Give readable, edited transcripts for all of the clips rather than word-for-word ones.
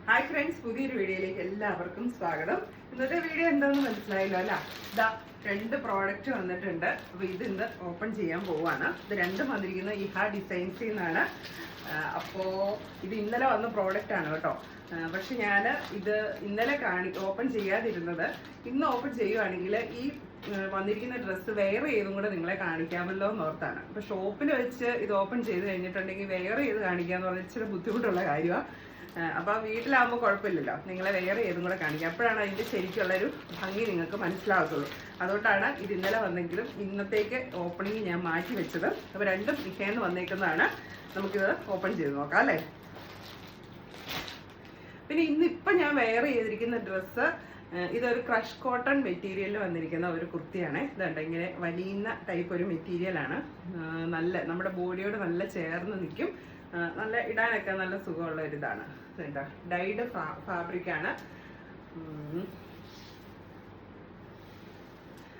Hi friends, പുതിയൊരു വീഡിയോയിലേക്ക് എല്ലാവർക്കും സ്വാഗതം. ഇന്നത്തെ വീഡിയോ എന്താണെന്ന് മനസ്സിലായല്ലോ അല്ല. ഇതാ 2 പ്രോഡക്റ്റ് വന്നിട്ടുണ്ട്. അപ്പോൾ ഇത് ഇന്ന് ഓപ്പൺ ചെയ്യാൻ പോവാണ്. ഇത് രണ്ടും വന്നിരിക്കുന്നത് ഇഹ ഡിസൈൻസിൽ നിന്നാണ്. അപ്പോൾ ഇത് ഇന്നലെ വന്ന പ്രോഡക്റ്റ് ആണ് കേട്ടോ. പക്ഷെ ഞാൻ ഇത് ഇന്നലെ ഓപ്പൺ ചെയ്യാതിരുന്നത് ഇന്ന് ഓപ്പൺ ചെയ്യുവാണെങ്കിൽ ഈ വന്നിരിക്കുന്ന ഡ്രസ്സ് വെയർ ചെയ്തും കൂടെ നിങ്ങളെ കാണിക്കാമല്ലോ എന്നോർത്താണ്. അപ്പോൾ ഷോപ്പിൽ വെച്ച് ഇത് ഓപ്പൺ ചെയ്ത് കഴിഞ്ഞിട്ടുണ്ടെങ്കിൽ വെയർ ചെയ്ത് കാണിക്കാന്ന് പറഞ്ഞാൽ ഇച്ചിരി ബുദ്ധിമുട്ടുള്ള കാര്യമാണ്. അപ്പോൾ വീട്ടിലാകുമ്പോൾ കുഴപ്പമില്ലല്ലോ, നിങ്ങളെ വേറെ ഏതും കൂടെ കാണിക്കുക. അപ്പോഴാണ് അതിൻ്റെ ശരിക്കുള്ളൊരു ഭംഗി നിങ്ങൾക്ക് മനസ്സിലാകത്തുള്ളൂ. അതുകൊണ്ടാണ് ഇത് ഇന്നലെ വന്നെങ്കിലും ഇന്നത്തേക്ക് ഓപ്പണിങ് ഞാൻ മാറ്റി വെച്ചത്. അപ്പോൾ രണ്ടും ഇഹേന്ന് വന്നേക്കുന്നതാണ്. നമുക്കിത് ഓപ്പൺ ചെയ്ത് നോക്കാം അല്ലേ. പിന്നെ ഇന്നിപ്പം ഞാൻ വെയർ ചെയ്തിരിക്കുന്ന ഡ്രസ്സ് ഇതൊരു ക്രഷ് കോട്ടൺ മെറ്റീരിയലിൽ വന്നിരിക്കുന്ന ഒരു കുർത്തിയാണ്. ഇതുണ്ട്, ഇങ്ങനെ വലിയുന്ന ടൈപ്പ് ഒരു മെറ്റീരിയലാണ്. നല്ല നമ്മുടെ ബോഡിയോട് നല്ല ചേർന്ന് നിൽക്കും. നല്ല ഇടാനൊക്കെ നല്ല സുഖമുള്ള ഒരിതാണ്. കേട്ടോ, ഡൈഡ് ഫാബ്രിക് ആണ്.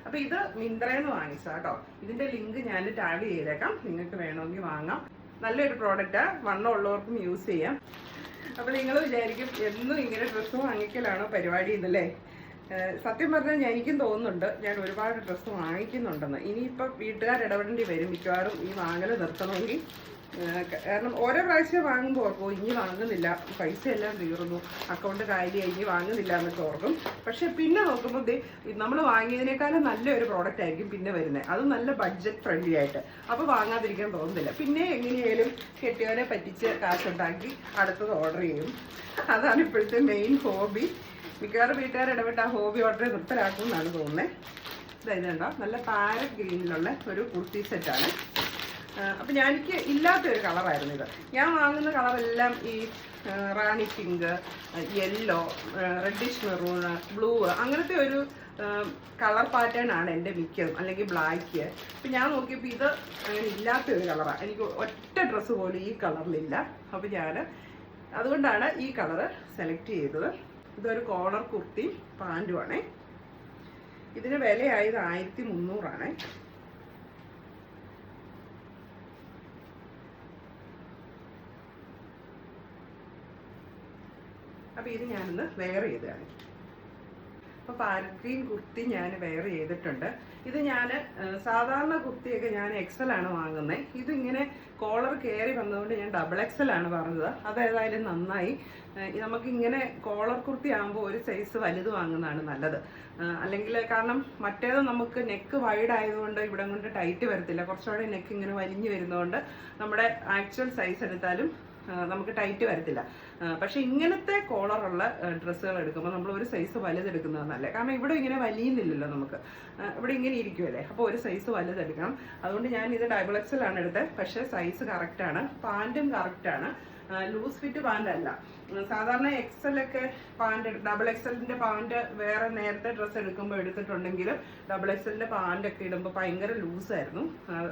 അപ്പൊ ഇത് മിന്ത്രന്ന് വാങ്ങിച്ചാ കേട്ടോ. ഇതിന്റെ ലിങ്ക് ഞാൻ ടാഗ് ചെയ്തേക്കാം, നിങ്ങൾക്ക് വേണമെങ്കിൽ വാങ്ങാം. നല്ലൊരു പ്രോഡക്റ്റാ, വണ്ണം ഉള്ളവർക്കും യൂസ് ചെയ്യാം. അപ്പൊ നിങ്ങൾ വിചാരിക്കും എന്നും ഇങ്ങനെ ഡ്രസ്സ് വാങ്ങിക്കലാണോ പരിപാടി എന്നല്ലേ. സത്യം പറഞ്ഞാൽ എനിക്കും തോന്നുന്നുണ്ട് ഞാൻ ഒരുപാട് ഡ്രസ്സ് വാങ്ങിക്കുന്നുണ്ടെന്ന്. ഇനിയിപ്പോൾ വീട്ടുകാർ ഇടപെടേണ്ടി വരും മിക്കവാറും ഈ വാങ്ങൽ നിർത്തണമെങ്കിൽ. കാരണം ഓരോ പ്രാവശ്യം വാങ്ങുമ്പോൾ ഓർക്കും ഇനി വാങ്ങുന്നില്ല, പൈസ എല്ലാം തീർന്നു, അക്കൗണ്ട് കാര്യമായി, ഇനി വാങ്ങുന്നില്ല എന്നൊക്കെ ഓർക്കും. പക്ഷെ പിന്നെ നോക്കുമ്പോൾ നമ്മൾ വാങ്ങിയതിനേക്കാളും നല്ലൊരു പ്രോഡക്റ്റ് ആയിരിക്കും പിന്നെ വരുന്നത്, അത് നല്ല ബഡ്ജറ്റ് ഫ്രണ്ട്ലി ആയിട്ട്. അപ്പോൾ വാങ്ങാതിരിക്കാൻ തോന്നുന്നില്ല. പിന്നെ എങ്ങനെയായാലും കെട്ടിയവരെ പറ്റിച്ച് കാശുണ്ടാക്കി അടുത്തത് ഓർഡർ ചെയ്യും. അതാണ് ഇപ്പോഴത്തെ മെയിൻ ഹോബി. മിക്കവാറും വീട്ടുകാർ ഇടപെട്ട് ആ ഹോബി ഓർഡർ നിർത്തലാക്കും എന്നാണ് തോന്നുന്നത്. ഇതുണ്ടോ, നല്ല പാരറ്റ് ഗ്രീനിലുള്ള ഒരു കുർത്തി സെറ്റാണ്. അപ്പം എനിക്ക് ഇല്ലാത്തൊരു കളറായിരുന്നു ഇത്. ഞാൻ വാങ്ങുന്ന കളറെല്ലാം ഈ rani pink, yellow, reddish maroon, blue, അങ്ങനത്തെ ഒരു കളർ പാറ്റേൺ ആണ് എൻ്റെ മിക്കതും, അല്ലെങ്കിൽ ബ്ലാക്ക്. അപ്പം ഞാൻ നോക്കിയപ്പോൾ ഇത് അങ്ങനെ ഇല്ലാത്തൊരു കളറാണ്. എനിക്ക് ഒറ്റ ഡ്രസ്സ് പോലും ഈ കളറിലില്ല. അപ്പോൾ ഞാൻ അതുകൊണ്ടാണ് ഈ കളറ് സെലക്ട് ചെയ്തത്. ഇതൊരു കോളർ കുർത്തി പാൻറ്റുമാണേ. ഇതിന് വിലയായത് 1300 അപ്പോൾ ഇത് ഞാനൊന്ന് വെയർ ചെയ്ത് കാണിക്കും. അപ്പോൾ പാരറ്റ് ഗ്രീൻ കുർത്തി ഞാൻ വെയർ ചെയ്തിട്ടുണ്ട്. ഇത് ഞാൻ സാധാരണ കുർത്തിയൊക്കെ ഞാൻ XL ആണ് വാങ്ങുന്നത്. ഇതിങ്ങനെ കോളർ കയറി വന്നതുകൊണ്ട് ഞാൻ XXL ആണ് പറഞ്ഞത്. അതേതായാലും നന്നായി. നമുക്കിങ്ങനെ കോളർ കുർത്തി ആകുമ്പോൾ ഒരു സൈസ് വലുത് വാങ്ങുന്നതാണ് നല്ലത്. അല്ലെങ്കിൽ കാരണം മറ്റേത് നമുക്ക് നെക്ക് വൈഡ് ആയതുകൊണ്ട് ഇവിടെ കൊണ്ട് ടൈറ്റ് വരത്തില്ല. കുറച്ചുകൂടെ നെക്ക് ഇങ്ങനെ വലിഞ്ഞു വരുന്നതുകൊണ്ട് നമ്മുടെ ആക്ച്വൽ സൈസ് എടുത്താലും നമുക്ക് ടൈറ്റ് വരത്തില്ല. പക്ഷെ ഇങ്ങനത്തെ കോളറുള്ള ഡ്രസ്സുകൾ എടുക്കുമ്പോൾ നമ്മൾ ഒരു സൈസ് വലുതെടുക്കുന്നത് നല്ലത്. കാരണം ഇവിടെ ഇങ്ങനെ വലിയുന്നില്ലല്ലോ, നമുക്ക് ഇവിടെ ഇങ്ങനെ ഇരിക്കുമല്ലേ. അപ്പോൾ ഒരു സൈസ് വലുതെടുക്കണം. അതുകൊണ്ട് ഞാൻ ഇത് XXL ആണ് എടുത്തത്. പക്ഷേ സൈസ് കറക്റ്റാണ്, പാൻറ്റും കറക്റ്റാണ്. ലൂസ് ഫിറ്റ് പാൻ്റ് അല്ല. സാധാരണ XL ഒക്കെ പാൻറ്, XXLന്റെ പാൻറ് വേറെ നേരത്തെ ഡ്രസ്സ് എടുക്കുമ്പോൾ എടുത്തിട്ടുണ്ടെങ്കിലും XXLന്റെ പാൻറ്റൊക്കെ ഇടുമ്പോൾ ഭയങ്കര ലൂസായിരുന്നു.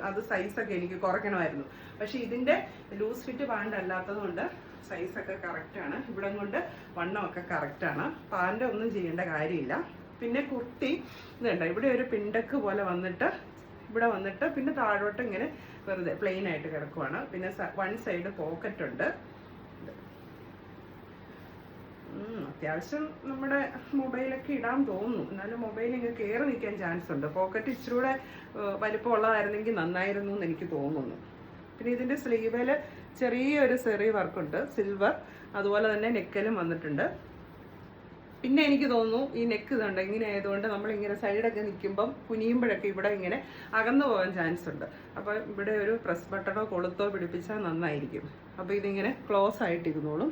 അത് സൈസൊക്കെ എനിക്ക് കുറയ്ക്കണമായിരുന്നു. പക്ഷെ ഇതിൻ്റെ ലൂസ് ഫിറ്റ് പാൻറ് അല്ലാത്തത് കൊണ്ട് സൈസൊക്കെ കറക്റ്റാണ്. ഇവിടം കൊണ്ട് വണ്ണമൊക്കെ കറക്റ്റാണ്. പാൻറ് ഒന്നും ചെയ്യേണ്ട കാര്യമില്ല. പിന്നെ കുർത്തി ഇതുണ്ട്, ഇവിടെ ഒരു പിണ്ടക്ക് പോലെ വന്നിട്ട് ഇവിടെ വന്നിട്ട് പിന്നെ താഴോട്ട് ഇങ്ങനെ വെറുതെ പ്ലെയിൻ ആയിട്ട് കിടക്കുവാണ്. പിന്നെ വൺ സൈഡ് പോക്കറ്റ് ഉണ്ട്. അത്യാവശ്യം നമ്മുടെ മൊബൈലൊക്കെ ഇടാൻ തോന്നുന്നു. എന്നാലും മൊബൈൽ ഇങ്ങനെ കയറി നിൽക്കാൻ ചാൻസ് ഉണ്ട്. പോക്കറ്റ് ഇച്ചിരി കൂടെ വലിപ്പമുള്ളതായിരുന്നെങ്കിൽ നന്നായിരുന്നു എന്ന് എനിക്ക് തോന്നുന്നു. പിന്നെ ഇതിൻ്റെ സ്ലീവിൽ ചെറിയൊരു സെറി വർക്കുണ്ട്, സിൽവർ. അതുപോലെ തന്നെ നെക്കലും വന്നിട്ടുണ്ട്. പിന്നെ എനിക്ക് തോന്നുന്നു ഈ നെക്ക് ഇതുണ്ട് ഇങ്ങനെ ആയതുകൊണ്ട് നമ്മളിങ്ങനെ സൈഡൊക്കെ നിൽക്കുമ്പം കുനിയുമ്പോഴൊക്കെ ഇവിടെ ഇങ്ങനെ അകന്നു പോകാൻ ചാൻസ് ഉണ്ട്. അപ്പോൾ ഇവിടെ ഒരു പ്രസ് ബട്ടണോ കൊളുത്തോ പിടിപ്പിച്ചാൽ നന്നായിരിക്കും. അപ്പോൾ ഇതിങ്ങനെ ക്ലോസ് ആയിട്ടിരുന്നോളും.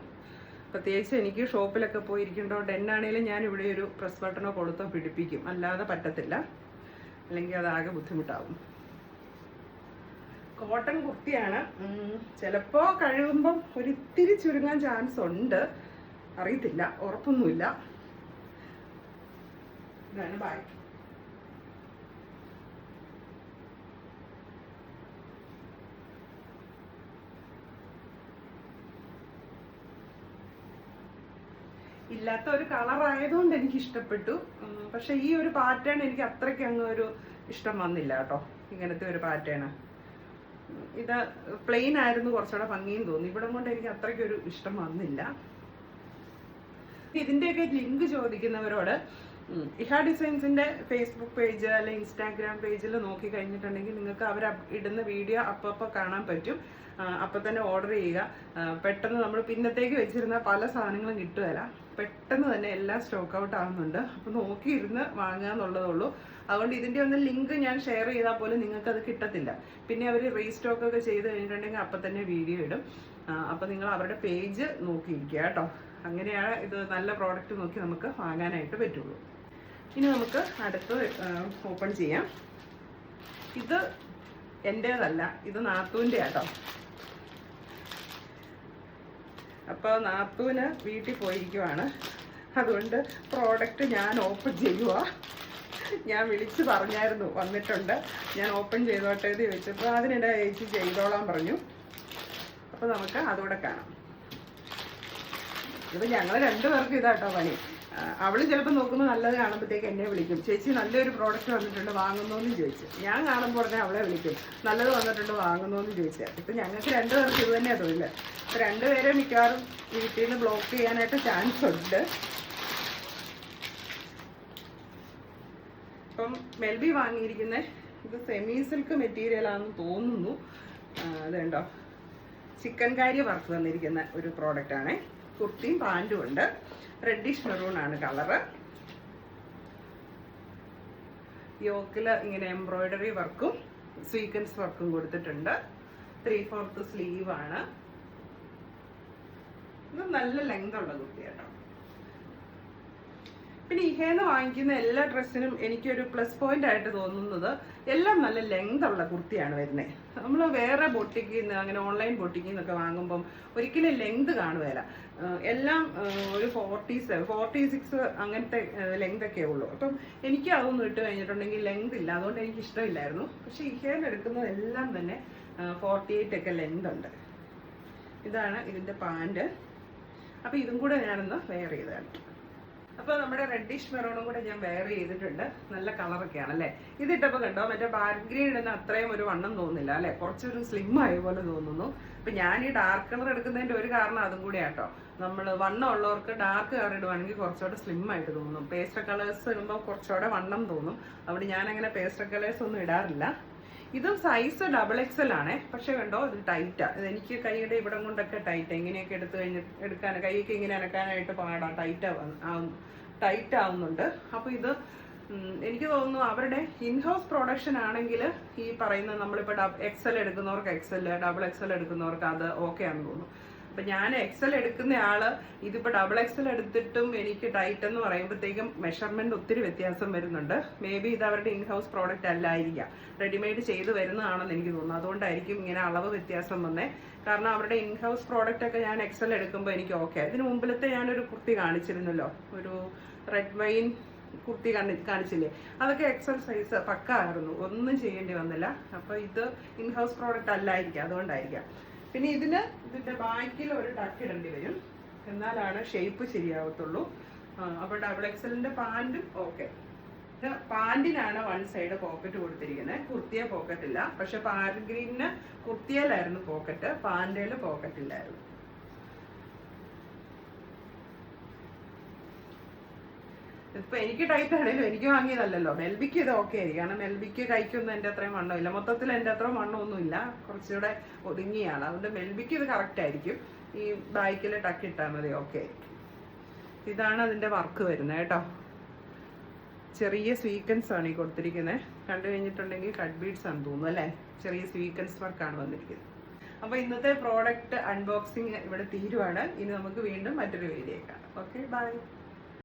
പ്രത്യേകിച്ച് എനിക്ക് ഷോപ്പിലൊക്കെ പോയിരിക്കേണ്ടതുകൊണ്ട് എന്നാണേലും ഞാൻ ഇവിടെ ഒരു പ്രസ് ബട്ടണോ കൊളുത്തോ പിടിപ്പിക്കും, അല്ലാതെ പറ്റത്തില്ല, അല്ലെങ്കിൽ അതാകെ ബുദ്ധിമുട്ടാവും. കോട്ടൺ കുർത്തിയാണ്. ചിലപ്പോൾ കഴുകുമ്പം ഒരിത്തിരി ചുരുങ്ങാൻ ചാൻസ് ഉണ്ട്, അറിയത്തില്ല, ഉറപ്പൊന്നുമില്ല. ഇതാണ് ബാക്ക്. ഇല്ലാത്ത ഒരു കളർ ആയതുകൊണ്ട് എനിക്ക് ഇഷ്ടപ്പെട്ടു. പക്ഷെ ഈ ഒരു പാറ്റേൺ എനിക്ക് അത്രയ്ക്ക് അങ്ങ് ഒരു ഇഷ്ടം വന്നില്ല കേട്ടോ. ഇങ്ങനത്തെ ഒരു പാറ്റേൺ ഇത് പ്ലെയിൻ ആയിരുന്നു കുറച്ചുകൂടെ ഭംഗിയും തോന്നി. ഇവിടെ കൊണ്ട് എനിക്ക് അത്രയ്ക്കൊരു ഇഷ്ടം വന്നില്ല. ഇതിൻ്റെയൊക്കെ ലിങ്ക് ചോദിക്കുന്നവരോട് ഇഹ ഡിസൈൻസിൻ്റെ ഫേസ്ബുക്ക് പേജ് അല്ലെങ്കിൽ ഇൻസ്റ്റാഗ്രാം പേജിൽ നോക്കി കഴിഞ്ഞിട്ടുണ്ടെങ്കിൽ നിങ്ങൾക്ക് അവർ ഇടുന്ന വീഡിയോ അപ്പോൾ കാണാൻ പറ്റും. അപ്പം തന്നെ ഓർഡർ ചെയ്യുക. പെട്ടെന്ന് നമ്മൾ പിന്നത്തേക്ക് വെച്ചിരുന്ന പല സാധനങ്ങളും കിട്ടുകയില്ല, പെട്ടെന്ന് തന്നെ എല്ലാം സ്റ്റോക്ക് ഔട്ട് ആവുന്നുണ്ട്. അപ്പം നോക്കിയിരുന്ന് വാങ്ങുക എന്നുള്ളതുള്ളൂ. അതുകൊണ്ട് ഇതിൻ്റെ ഒന്നും ലിങ്ക് ഞാൻ ഷെയർ ചെയ്താൽ പോലും നിങ്ങൾക്ക് അത് കിട്ടത്തില്ല. പിന്നെ അവർ റീസ്റ്റോക്ക് ഒക്കെ ചെയ്ത് കഴിഞ്ഞിട്ടുണ്ടെങ്കിൽ അപ്പം തന്നെ വീഡിയോ ഇടും. അപ്പം നിങ്ങൾ അവരുടെ പേജ് നോക്കിയിരിക്കുക കേട്ടോ. അങ്ങനെയാണ് ഇത് നല്ല പ്രോഡക്റ്റ് നോക്കി നമുക്ക് വാങ്ങാനായിട്ട് പറ്റുള്ളൂ. ഇനി നമുക്ക് അടുത്ത് ഓപ്പൺ ചെയ്യാം. ഇത് എൻ്റേതല്ല, ഇത് നാത്തൂൻ്റെ ആട്ടോ. അപ്പോൾ നാത്തൂന് വീട്ടിൽ പോയിരിക്കുവാണ്, അതുകൊണ്ട് പ്രോഡക്റ്റ് ഞാൻ ഓപ്പൺ ചെയ്യുക. ഞാൻ വിളിച്ച് പറഞ്ഞായിരുന്നു വന്നിട്ടുണ്ട്, ഞാൻ ഓപ്പൺ ചെയ്തോട്ടെ എന്ന് ചോദിച്ചപ്പോൾ അതിനിടെ ചേച്ചി ചെയ്തോളാൻ പറഞ്ഞു. അപ്പോൾ നമുക്ക് അതുകൂടെ കാണാം. ഇപ്പം ഞങ്ങൾ രണ്ടുപേർക്കും ഇതാട്ടോ പണി. അവളും ചിലപ്പോൾ നോക്കുമ്പോൾ നല്ലത് കാണുമ്പോഴത്തേക്ക് എന്നെ വിളിക്കും, ചേച്ചി നല്ലൊരു പ്രോഡക്റ്റ് വന്നിട്ടുണ്ട് വാങ്ങുന്നോന്ന് ചോദിച്ചു. ഞാൻ കാണുമ്പോൾ ഉടനെ അവളെ വിളിക്കും, നല്ലത് വന്നിട്ടുണ്ട് വാങ്ങുന്നോന്ന് ചോദിച്ചാൽ. ഇപ്പം ഞങ്ങൾക്ക് രണ്ടുപേർക്ക് ഇത് തന്നെയാണ് തൊഴിൽ. ഇപ്പം രണ്ടുപേരെ മിക്കവാറും വീട്ടിൽ നിന്ന് ബ്ലോക്ക് ചെയ്യാനായിട്ട് ചാൻസ് ഉണ്ട്. ഇപ്പം മെൽബി വാങ്ങിയിരിക്കുന്ന ഇത് സെമി സിൽക്ക് മെറ്റീരിയലാണെന്ന് തോന്നുന്നു. അതുണ്ടോ, ചിക്കൻ കാരി വർക്ക് വന്നിരിക്കുന്ന ഒരു പ്രോഡക്റ്റാണ്. കുർത്തിയും പാൻറ്റും ഉണ്ട്. റെഡിഷ് മെറൂൺ ആണ് കളറ്. യോക്കിൽ ഇങ്ങനെ എംബ്രോയിഡറി വർക്കും സ്വീക്വൻസ് വർക്കും കൊടുത്തിട്ടുണ്ട്. 3/4 സ്ലീവ് ആണ്. ഇത് നല്ല ലെങ്ത് ഉള്ള കുർത്തി കേട്ടോ. പിന്നെ ഇഹേന്ന് വാങ്ങിക്കുന്ന എല്ലാ ഡ്രസ്സിനും എനിക്കൊരു പ്ലസ് പോയിന്റ് ആയിട്ട് തോന്നുന്നത് എല്ലാം നല്ല ലെങ്ത് ഉള്ള കുർത്തിയാണ് വരുന്നത്. നമ്മൾ വേറെ ബൊട്ടിക്കിൽ നിന്ന് അങ്ങനെ ഓൺലൈൻ ബൊട്ടിക്കിൽ നിന്നൊക്കെ വാങ്ങുമ്പം ഒരിക്കലും ലെങ്ത് കാണുകയില്ല. എല്ലാം ഒരു 46 അങ്ങനത്തെ ലെങ്ത് ഒക്കെ ഉള്ളൂ. അപ്പം എനിക്ക് അതൊന്നും ഇട്ട് കഴിഞ്ഞിട്ടുണ്ടെങ്കിൽ ലെങ്ത് ഇല്ല, അതുകൊണ്ട് എനിക്ക് ഇഷ്ടമില്ലായിരുന്നു. പക്ഷെ ഇഹേന്ന് എടുക്കുന്നത് എല്ലാം തന്നെ 48 ഒക്കെ ലെങ്ത് ഉണ്ട്. ഇതാണ് ഇതിൻ്റെ പാൻറ്. അപ്പം ഇതും കൂടെ ഞാനൊന്ന് വെയർ ചെയ്തതാണ്. അപ്പോൾ നമ്മുടെ റെഡിഷ് മെറൂണും കൂടെ ഞാൻ വെയർ ചെയ്തിട്ടുണ്ട്. നല്ല കളറൊക്കെയാണ് അല്ലേ. ഇതിട്ടപ്പോൾ കണ്ടോ, മറ്റേ പാരറ്റ് ഗ്രീൻ ഇടുന്ന അത്രയും ഒരു വണ്ണം തോന്നുന്നില്ല അല്ലേ, കുറച്ചൊരു സ്ലിം ആയ പോലെ തോന്നുന്നു. അപ്പം ഞാൻ ഈ ഡാർക്ക് കളർ എടുക്കുന്നതിൻ്റെ ഒരു കാരണം അതും കൂടെ ആട്ടോ. നമ്മൾ വണ്ണം ഉള്ളവർക്ക് ഡാർക്ക് കളർ ഇടുവാണെങ്കിൽ കുറച്ചുകൂടെ സ്ലിം ആയിട്ട് തോന്നും. പേസ്റ്റൽ കളേഴ്സ് ഇടുമ്പോൾ കുറച്ചുകൂടെ വണ്ണം തോന്നും. അതുകൊണ്ട് ഞാനങ്ങനെ പേസ്റ്റൽ കളേഴ്സ് ഒന്നും ഇടാറില്ല. ഇതും സൈസ് XXL ആണേ. പക്ഷെ കണ്ടോ, ഇത് ടൈറ്റാ. എനിക്ക് കൈയുടെ ഇവിടം കൊണ്ടൊക്കെ ടൈറ്റ്. എങ്ങനെയൊക്കെ എടുക്കാൻ കൈയൊക്കെ ഇങ്ങനെ അനക്കാനായിട്ട് പാടാ, ടൈറ്റ് ആവുന്നുണ്ട്. അപ്പോൾ ഇത് എനിക്ക് തോന്നുന്നു അവരുടെ ഇൻഹൗസ് പ്രൊഡക്ഷൻ ആണെങ്കിൽ ഈ പറയുന്ന നമ്മളിപ്പോൾ XL എടുക്കുന്നവർക്ക് XL, XXL എടുക്കുന്നവർക്ക് അത് ഓക്കെ ആണെന്ന് തോന്നുന്നു. അപ്പം ഞാൻ XL എടുക്കുന്ന ആള് ഇതിപ്പോൾ XXL എടുത്തിട്ടും എനിക്ക് ടൈറ്റ് എന്ന് പറയുമ്പോഴത്തേക്കും മെഷർമെന്റ് ഒത്തിരി വ്യത്യാസം വരുന്നുണ്ട്. മേ ബി ഇത് അവരുടെ ഇൻഹൗസ് പ്രോഡക്റ്റ് അല്ലായിരിക്കാം, റെഡിമെയ്ഡ് ചെയ്ത് വരുന്നതാണെന്ന് എനിക്ക് തോന്നുന്നു. അതുകൊണ്ടായിരിക്കും ഇങ്ങനെ അളവ് വ്യത്യാസം വന്നേ. കാരണം അവരുടെ ഇൻഹൗസ് പ്രോഡക്റ്റ് ഒക്കെ ഞാൻ XL എടുക്കുമ്പോൾ എനിക്ക് ഓക്കെ. ഇതിന് മുമ്പിലത്തെ ഞാനൊരു കുർത്തി കാണിച്ചിരുന്നല്ലോ, ഒരു റെഡ് വൈൻ കുർത്തി കാണിച്ചില്ലേ, അതൊക്കെ XL സൈസ് പക്ക ആയിരുന്നു, ഒന്നും ചെയ്യേണ്ടി വന്നില്ല. അപ്പോൾ ഇത് ഇൻഹൗസ് പ്രോഡക്റ്റ് അല്ലായിരിക്കാം, അതുകൊണ്ടായിരിക്കാം. പിന്നെ ഇതിന്റെ ബാക്കിൽ ഒരു ടക്ക് ഇടേണ്ടി വരും, എന്നാലാണ് ഷേപ്പ് ശരിയാവത്തുള്ളൂ. അപ്പോൾ XXLന്റെ പാൻറ്റും ഓക്കെ. പാൻറ്റിനാണ് വൺ സൈഡ് പോക്കറ്റ് കൊടുത്തിരിക്കുന്നത്, കുർത്തിയെ പോക്കറ്റ് ഇല്ല. പക്ഷെ പാരറ്റ് ഗ്രീനിന് കുർത്തിയിലായിരുന്നു പോക്കറ്റ്, പാൻറ്റയില് പോക്കറ്റ് ഇല്ലായിരുന്നു. ഇപ്പൊ എനിക്ക് ടൈറ്റ് ആണെങ്കിലും എനിക്ക് വാങ്ങിയതല്ലല്ലോ. മെൽബിക്ക് ഇത് ഓക്കെ ആയിരിക്കും, കാരണം മെൽബിക്ക് കൈക്കൊന്നും എൻ്റെ അത്രയും വണ്ണമില്ല, മൊത്തത്തിൽ എൻ്റെ അത്രയും വണ്ണമൊന്നുമില്ല, കുറച്ചുകൂടെ ഒതുങ്ങിയാണ്. അതുകൊണ്ട് മെൽബിക്ക് ഇത് കറക്റ്റ് ആയിരിക്കും. ഈ ബാക്കിൽ ടക്ക് ഇട്ടാൽ മതി, ഓക്കെ ആയിരിക്കും. ഇതാണ് അതിൻ്റെ വർക്ക് വരുന്നത് കേട്ടോ. ചെറിയ സ്വീക്വൻസ് ആണ് ഈ കൊടുത്തിരിക്കുന്നത്. കണ്ടു കഴിഞ്ഞിട്ടുണ്ടെങ്കിൽ കട്ട് ബീഡ്സ് ആണെന്ന് തോന്നുന്നു അല്ലേ, ചെറിയ സ്വീക്വൻസ് വർക്കാണ് വന്നിരിക്കുന്നത്. അപ്പോൾ ഇന്നത്തെ പ്രോഡക്റ്റ് അൺബോക്സിങ് ഇവിടെ തീരുവാണ്. ഇനി നമുക്ക് വീണ്ടും മറ്റൊരു വീഡിയോ കാണാം. Okay, by.